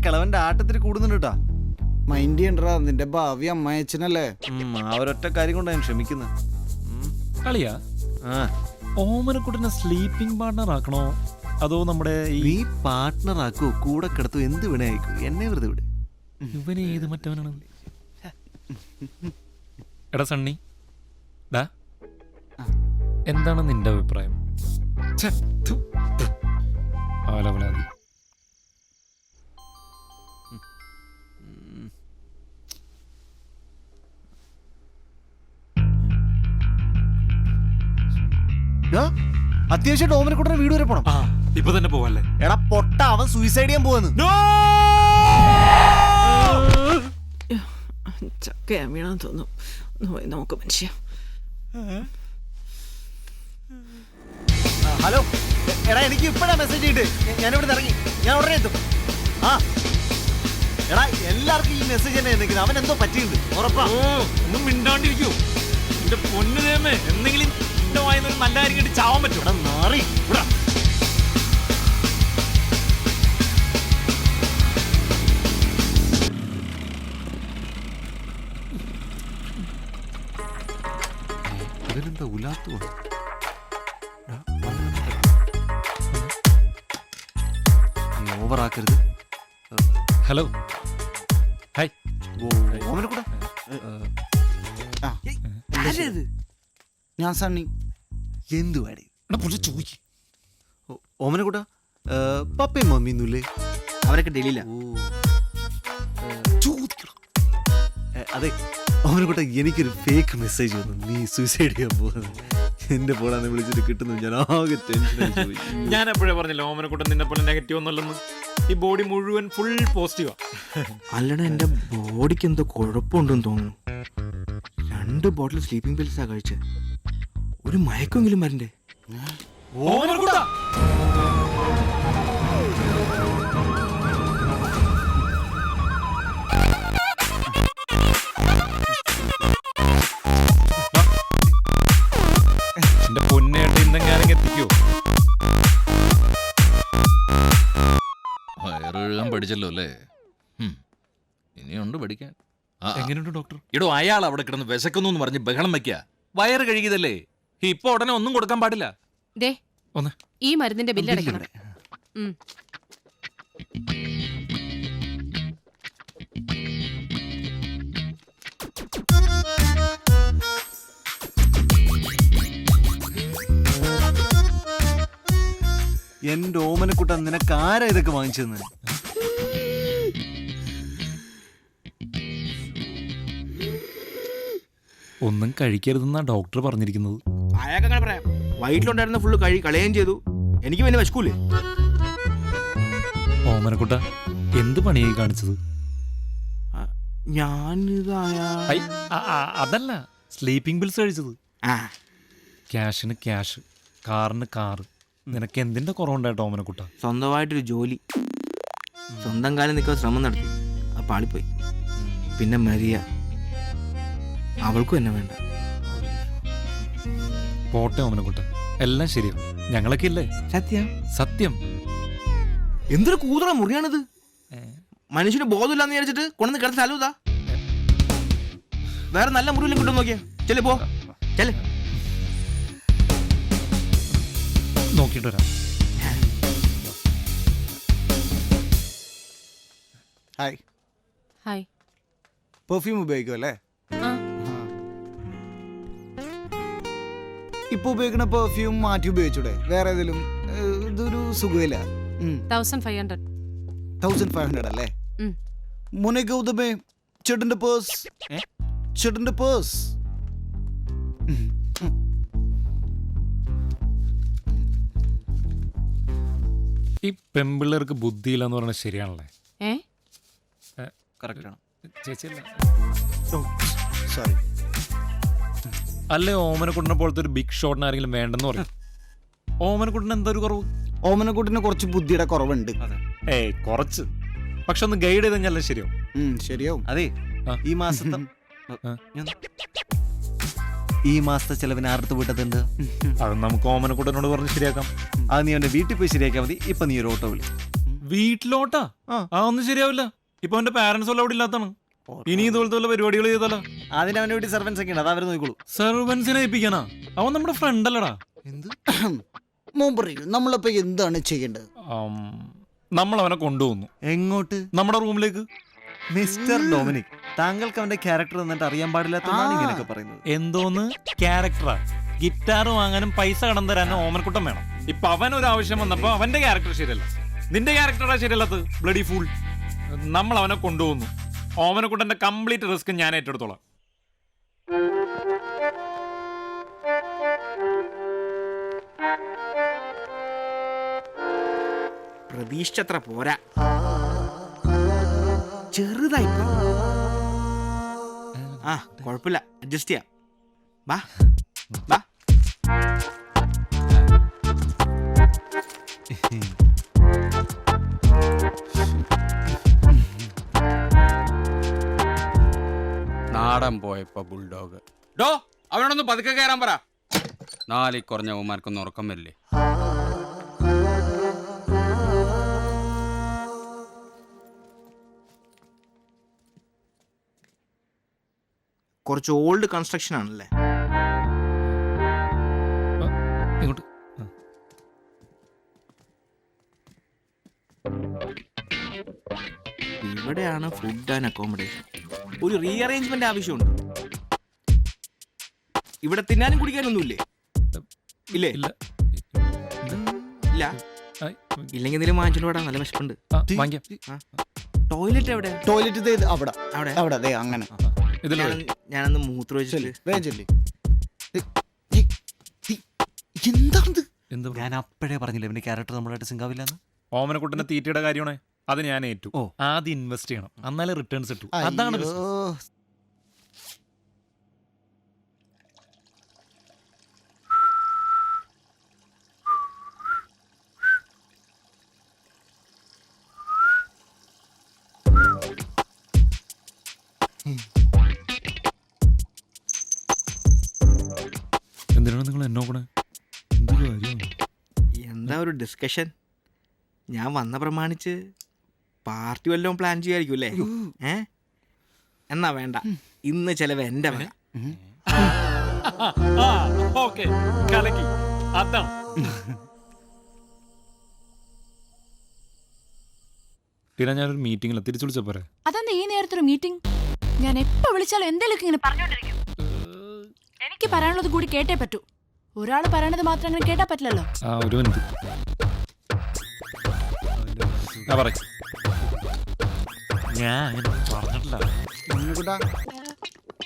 കിളവന്റെ ആട്ടത്തിൽ കൂടുന്നുണ്ട് കേട്ടാ. മൈൻഡ് ചെയ്യണ്ടാ, നിന്റെ ഭാവി അമ്മായച്ചനല്ലേ. ആ ഒരൊറ്റ കാര്യം കൊണ്ട് ഞാൻ ക്ഷമിക്കുന്നത്. കളിയാ ഓമനക്കുട്ടനെ സ്ലീപ്പിംഗ് പാർട്ണർ ആക്കണോ അതോ നമ്മുടെ നീ പാർട്ട്ണർ ആക്കോ, കൂടെ കിടത്തോ, എന്ത് വേണേ ആയിക്കോ, എന്നെ വെറുതെ വിട്. ഇവന് ഏത് മറ്റവനാണ്? എടാ സണ്ണി, ഡാ എന്താണ് നിന്റെ അഭിപ്രായം? ആലവലാതി. അത്യാവശ്യം ഓമനക്കുട്ടനെ വീട് വരെ പോണം. ഇപ്പൊ തന്നെ പോവല്ലേ? എടാ പൊട്ട, അവൻ സൂയിസൈഡ് ചെയ്യാൻ പോവാന്ന്. ചക്കയാ വീണാന്ന് തോന്നുന്നു. പോയി നോക്ക് മനുഷ്യ. ഹലോ എടാ, എനിക്ക് ഇപ്പഴാ മെസ്സേജ് ഇട്ട് ഞാനിവിടെ ഇറങ്ങി, ഞാൻ ഉടനെ എത്തും. ആ എടാ, എല്ലാവർക്കും ഈ മെസ്സേജ് തന്നെ നിൽക്കുന്നത്. അവൻ എന്തോ പറ്റിയിട്ടുണ്ട് ഉറപ്പാ. ഒന്നും മിണ്ടാണ്ടിരിക്കൂ എന്റെ പൊന്നു ദേമേ. എന്തെങ്കിലും വായനൊരു നല്ല കാര്യം ചാവാൻ പറ്റും. എടാ നാറി, ഇവരെന്താ ഉലാത്തു? ഓവറാക്കരുത്. Hello hi. ഓമനക്കുട്ട ഞാൻ സണ്ണി. എന്തുവാടി ചോദിക്കും. ഓമനക്കുട്ട, പപ്പയും മമ്മിയൊന്നുമില്ലേ? അവരൊക്കെ ഡൽഹിയില. അതെ ഓമനക്കുട്ട, എനിക്കൊരു ഫേക്ക് മെസ്സേജ് വന്നു, നീ സൂയിസൈഡ് ചെയ്യാൻ പോകുന്നത്. എന്റെ ഫോണാന്ന് വിളിച്ചിട്ട് കിട്ടുന്നു. ഞാൻ ആകെ ടെൻഷൻ. ഞാൻ എപ്പോഴേ പറഞ്ഞില്ല ഓമനക്കുട്ടൻ നിന്നെ പോലെ നെഗറ്റീവ് ഒന്നുമല്ലെന്ന്. ഈ ബോഡി മുഴുവൻ ഫുൾ പോസിറ്റീവാ. അല്ലടാ, എന്റെ ബോഡിക്ക് എന്തോ കുഴപ്പമുണ്ടെന്ന് തോന്നുന്നു. 2 ബോട്ടിൽ സ്ലീപ്പിംഗ് പിൽസാ കഴിച്ചത്. ഒരു മയക്കെങ്കിലും വരണ്ടേ? ഓമനക്കുട്ട എന്റെ പൊന്നേട്ട് ഇന്നെങ്ങാനും എത്തിക്കോ? വയറെഴുകാൻ പഠിച്ചല്ലോ അല്ലേ? ഇനിയുണ്ട് പഠിക്കാൻ. എങ്ങനെയുണ്ട് ഡോക്ടർ? ഇടോ, അയാൾ അവിടെ കിടന്ന് വിശക്കുന്നു എന്ന് പറഞ്ഞ് ബഹളം വയ്ക്കുക. വയറ് കഴുകിയതല്ലേ, ഇപ്പൊ ഉടനെ ഒന്നും കൊടുക്കാൻ പാടില്ല. ദേ, ഒന്ന് ഈ മരുന്നിന്റെ ബില്ല് അടയ്ക്കണം. എന്റെ ഓമനക്കുട്ട, നിനക്ക് ആരാ ഇതൊക്കെ വാങ്ങിച്ചെന്ന്? ഒന്നും കഴിക്കരുതെന്നാ ഡോക്ടർ പറഞ്ഞിരിക്കുന്നത്. അയാൾക്കങ്ങനെ പറയാം. വയറ്റിലുണ്ടായിരുന്ന ഫുള്ള് കളയുകയും ചെയ്തു. എനിക്ക് പിന്നെ വിശക്കൂലേ? ഓമനക്കുട്ട, എന്ത് പണിയായി കാണിച്ചത്? അതല്ല, സ്ലീപ്പിംഗ് പിൽസ് കഴിച്ചത്. ക്യാഷിന് ക്യാഷ്, കാറിന് കാറ്. നിനക്ക് എന്തിന്റെ കുറവുണ്ടായിട്ടോ ഓമനക്കുട്ട? സ്വന്തമായിട്ടൊരു ജോലി, സ്വന്തം കാലം നിൽക്കാൻ ശ്രമം നടത്തി, അത് പാളിപ്പോയി. പിന്നെ മരിയ, അവൾക്കും എന്നെ വേണ്ട. പോട്ടെ ഓമനക്കുട്ട, എല്ലാം ശരിയാവും. ഞങ്ങളൊക്കെ ഇല്ലേ? സത്യം സത്യം. എന്തൊരു കൂതറ മുറിയാണിത്. മനുഷ്യന് ബോധമില്ലാന്ന് വിചാരിച്ചിട്ട് കൊണ്ടുവന്ന് കിടന്ന സ്ഥലം ഇതാ. വേറെ നല്ല മുറിയിലും കിട്ടും നോക്കിയാ. ചെല്ലേ പോ, ചെല്ലേ. നോക്കിട്ട് വരാം. ഹായ്. ഹായ്. പെർഫ്യൂം ഉപയോഗിക്കും അല്ലേ? ഇപ്പൊ ഉപയോഗിക്കുന്ന പെർഫ്യൂം മാറ്റി ഉപയോഗിച്ചൂടെ? വേറെ ഏതെങ്കിലും? ഇതൊരു സുഖമില്ല. 1500. 1500 അല്ലേ? മോനെ ഗൗതമേ, ചേട്ടന്റെ പേഴ്സ്. ചേട്ടന്റെ പേഴ്സ്. ഈ പെമ്പിള്ളേർക്ക് ബുദ്ധിയില്ലെന്ന് പറയുന്നത് ശരിയാണല്ലേ? ചേച്ചിയല്ല, സോറി. അല്ലേ ഓമനക്കുട്ടനെ പോലത്തെ ഒരു ബിഗ് ഷോട്ടിന് ആരെങ്കിലും വേണ്ടെന്ന് പറയും. ഓമനക്കുട്ടന് എന്താ ഒരു കുറവ്? ഓമനക്കുട്ടിന് കുറച്ച് ബുദ്ധിയുടെ കുറവുണ്ട്. കുറച്ച്. പക്ഷെ ഒന്ന് ഗൈഡ് ചെയ്ത് കഴിഞ്ഞാൽ ശരിയാവും. ശരിയാവും. അതെ, ഈ മാസത്തെ ചെലവിന് ആർത്ത് വിട്ടതുണ്ട്. അത് നമുക്ക് ഓമനക്കുട്ടനോട് പറഞ്ഞ് ശരിയാക്കാം. അത് നീ അവന്റെ വീട്ടിൽ പോയി ശരിയാക്കിയാൽ മതി. ഇപ്പൊ നീ ഒരു ഓട്ടോ വിളി. വീട്ടിലോട്ടാ ആ ഒന്നും ശരിയാവില്ല. ഇപ്പൊ അവന്റെ പാരന്റ്സ് വല്ല അവിടെ ഇല്ലാത്താണ്. ഇനി ഇതുപോലത്തെ വല്ല പരിപാടികൾ ചെയ്താലോ? അതിന് അവന്റെ വീട്ടിൽ സർവൻസ് ഒക്കെ ഉണ്ട്, അത് അവർ നോക്കിക്കോളൂ. സെർവൻസിനെ ഏൽപ്പിക്കാനാ? അവൻ നമ്മുടെ ഫ്രണ്ട് അല്ലടാ. എന്ത് മോൻ പറയൂ, നമ്മളിപ്പോ എന്താണ് ചെയ്യേണ്ടത്? നമ്മൾ അവനെ കൊണ്ടുപോകുന്നു. എങ്ങോട്ട്? നമ്മുടെ റൂമിലേക്ക്. മിസ്റ്റർ ഡൊമിനിക്, താങ്കൾക്ക് അവന്റെ ക്യാരക്ടർ എന്നിട്ട് അറിയാൻ പാടില്ലാത്തതാണ് ഇങ്ങനെയൊക്കെ പറയുന്നത്. എന്തോന്ന് ക്യാരക്ടറാ? ഗിറ്റാർ വാങ്ങാനും പൈസ കടം തരാനും ഓമനക്കുട്ടം വേണം. ഇപ്പൊ അവൻ ഒരു ആവശ്യം വന്നപ്പോ അവന്റെ ക്യാരക്ടർ ശരിയല്ല, നിന്റെ ക്യാരക്ടറാ ശരിയല്ലാത്തത്. Bloody fool. നമ്മൾ അവനെ കൊണ്ടുപോകുന്നു. ഓമനക്കുട്ടന്റെ കംപ്ലീറ്റ് റിസ്ക് ഞാൻ ഏറ്റെടുത്തോളാം. പ്രതീക്ഷിച്ചത്ര പോരാ, ചെറുതായി. ആ കുഴപ്പമില്ല, അഡ്ജസ്റ്റ് ചെയ്യാം. വാ വാ. നാടൻ പോയപ്പോ ബുൾഡോഗ്. ഡോ അവനോടൊന്ന് പതുക്കെ കയറാൻ പറ. നാലി കുറഞ്ഞ അവന്മാർക്കൊന്നും ഉറക്കം വരില്ലേ? കുറച്ച് ഓൾഡ് കൺസ്ട്രക്ഷൻ ആണല്ലേ? ഇങ്ങോട്ട്. ഇവിടെയാണ് ഫുഡ് ആൻഡ് അക്കോമഡേഷൻ. ഒരു റീഅറേഞ്ച്മെന്റ് ആവശ്യമുണ്ട്. ഇവിടെ തിന്നാനും കുടിക്കാനൊന്നുമില്ലേ? ഇല്ലേ? ഇല്ല. ഇല്ല. ഇല്ലെങ്കിൽ എന്തെങ്കിലും വാങ്ങിച്ചോണ്ട് പോടാ, നല്ല വിശപ്പുണ്ട്. വാങ്ങിക്കാം. ടോയ്ലറ്റ് എവിടെ? ടോയ്ലറ്റ് അവിടെ അവിടെ അവിടെ ദേ അങ്ങനെ. ഇതിൽ ഞാനൊന്ന് മൂത്രമൊഴിച്ചിട്ട്. വേഗം ചെല്ലി. എന്താണിത്? എന്താ ഞാൻ അപ്പോഴേ പറഞ്ഞില്ല ഇവന്റെ ക്യാരക്ടർ നമ്മളായിട്ട് സിങ്കാവില്ലെന്ന്. ഓമനക്കുട്ടന്റെ തീറ്റയുടെ കാര്യമാണേ, അത് ഞാൻ ഏറ്റു. ഓ. ആദ്യം ഇൻവെസ്റ്റ് ചെയ്യണം, എന്നാലേ റിട്ടേൺസ് കിട്ടൂ. അതാണ് അയ്യോ. business. എന്തിനാണ് നിങ്ങൾ എന്നോക്കണേ? എന്ത് കാര്യം? എന്താ ഒരു ഡിസ്കഷൻ? ഞാൻ വന്ന പ്രമാണിച്ച് പാർട്ടി വല്ലതും പ്ലാൻ ചെയ്യായിരിക്കും അല്ലേ? എന്നാ വേണ്ട, ഇന്ന് ചെലവ് എന്റെ വക. ഓക്കേ, കലക്കി. അതാണ്. ടീന, ഞാനൊരു മീറ്റിംഗിൽ തിരിച്ചു വിളിച്ച പോരെ? അതെന്താ ഈ നേരത്തൊരു മീറ്റിംഗ്? ഞാൻ എപ്പോ വിളിച്ചാലും എന്തെങ്കിലും ഇങ്ങനെ പറഞ്ഞോണ്ടിരിക്കും. എനിക്ക് പറയാനുള്ളത് കൂടി കേട്ടേ പറ്റൂ. ഒരാൾ പറയണത് മാത്രം അങ്ങനെ കേട്ടാ പറ്റില്ലല്ലോ. ഒരു മിനിറ്റ്. ഞാൻ അങ്ങനെ പറഞ്ഞിട്ടില്ല.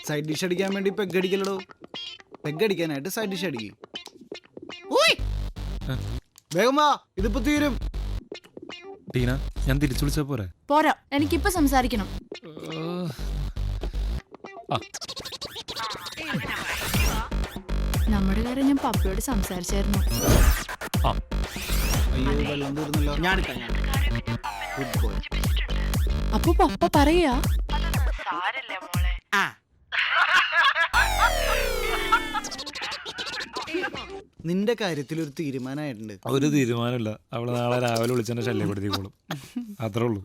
സൈഡ് ഡിഷ് അടിക്കാൻ വേണ്ടി പെഗ് അടിക്കലടോ. പെഗ് അടിക്കാനായിട്ട് സൈഡ് ഡിഷ് അടിക്കും. വേഗം വാ, ഇതിപ്പോ തീരും. ടീന, ഞാൻ തിരിച്ചു വിളിച്ച പോരെ? പോരാ, എനിക്കിപ്പോ സംസാരിക്കണം. നമ്മുടെ കാര്യം ഞാൻ പപ്പയോട് സംസാരിച്ചായിരുന്നു. അയ്യോ, വെള്ളം തീർന്നല്ലോ. Good boy. അപ്പൊ പപ്പ പറയാ നിന്റെ കാര്യത്തിൽ ഒരു തീരുമാനമായിട്ടുണ്ട്. ഒരു തീരുമാനമില്ല. അവള് നാളെ രാവിലെ വിളിച്ചെന്നെ ശല്യപ്പെടുത്തിക്കോളും, അത്രേ ഉള്ളൂ.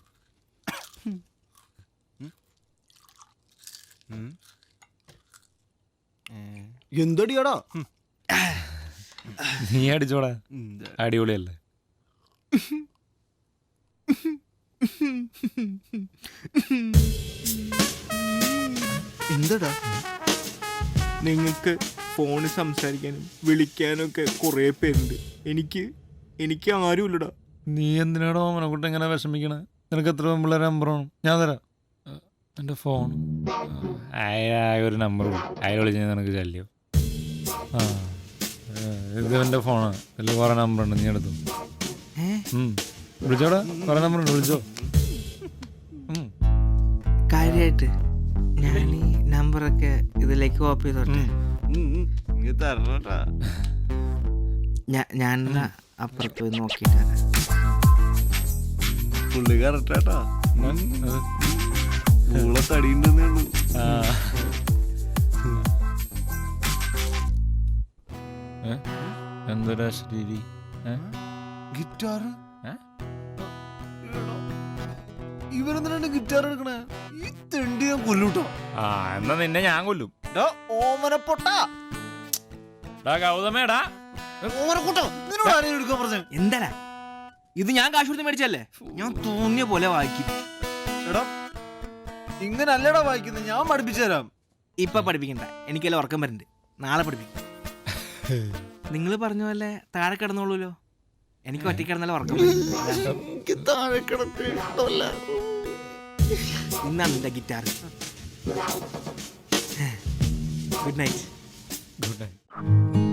എന്തടിയാടാ? നീ അടിച്ചോടാ, അടിപൊളിയല്ലേ? എന്തടാ? നിങ്ങൾക്ക് ഫോണിൽ സംസാരിക്കാനും വിളിക്കാനും ഒക്കെ കുറെ പേരുണ്ട്. എനിക്ക് ആരുമില്ലടാ. നീ എന്തിനാടോ ഓമനക്കുട്ടൻ ഇങ്ങനെ വിഷമിക്കണേ? നിനക്ക് എത്ര മുമ്പുള്ള നമ്പറാണ്? ഞാൻ തരാം. എൻ്റെ ഫോൺ ഒരു നമ്പർ അയാൾ വിളിച്ചാൽ നിനക്ക് ശല്യം. ഇത് എൻ്റെ ഫോണാണ്, ഇതിൽ കുറെ നമ്പറുണ്ട്, നീ എടുത്തു. വിളിച്ചോടാ, കുറെ നമ്പറുണ്ട്, വിളിച്ചോ. കാര്യമായിട്ട് ഞാൻ ഈ നമ്പറൊക്കെ ഇതിലേക്ക് കോപ്പി ചെയ്തോട്ടെ? ഞാൻ അപ്പുറത്ത് പോയി നോക്കിയിട്ട് പുള്ളി കറക്റ്റാട്ടാ. തടിയുണ്ടെന്നേ ഉള്ളൂ. എന്തൊരാ ശരി ഗിറ്റാർ ഇവരെന്തിനാണ് ഗിറ്റാർ എടുക്കണേ? ഈ തെണ്ടി ഞാൻ കൊല്ലൂട്ടോ. ആ എന്നാ നിന്നെ ഞാൻ കൊല്ലും. ഓമന പൊട്ടാ, ഗൗതമേടാ, ഓമന കൂട്ടോ, നിന്നോട് ആരെയും എടുക്കാൻ പറഞ്ഞു? എന്താടാ ഇത്? ഞാൻ കാശ് കൊടുത്ത് മേടിച്ചല്ലേ? ഞാൻ തോന്നിയ പോലെ വായിക്കും. എടാ ഇങ്ങനെ അല്ലടാ വായിക്കുന്നത്, ഞാൻ പഠിപ്പിച്ചു തരാം. ഇപ്പൊ പഠിപ്പിക്കണ്ട, എനിക്കെല്ലാം ഉറക്കം വരുന്നുണ്ട്. നാളെ പഠിപ്പിക്കും. നിങ്ങൾ പറഞ്ഞ പോലെ താഴെ കിടന്നോളൂല്ലോ. എനിക്ക് ഒറ്റയ്ക്ക് കിടന്നാലും ഉറക്കം വരും. എനിക്ക് താഴെ കിടക്ക് ഇഷ്ടമല്ല. ഇന്നാണ് നിന്റെ guitar. Good night. Good night.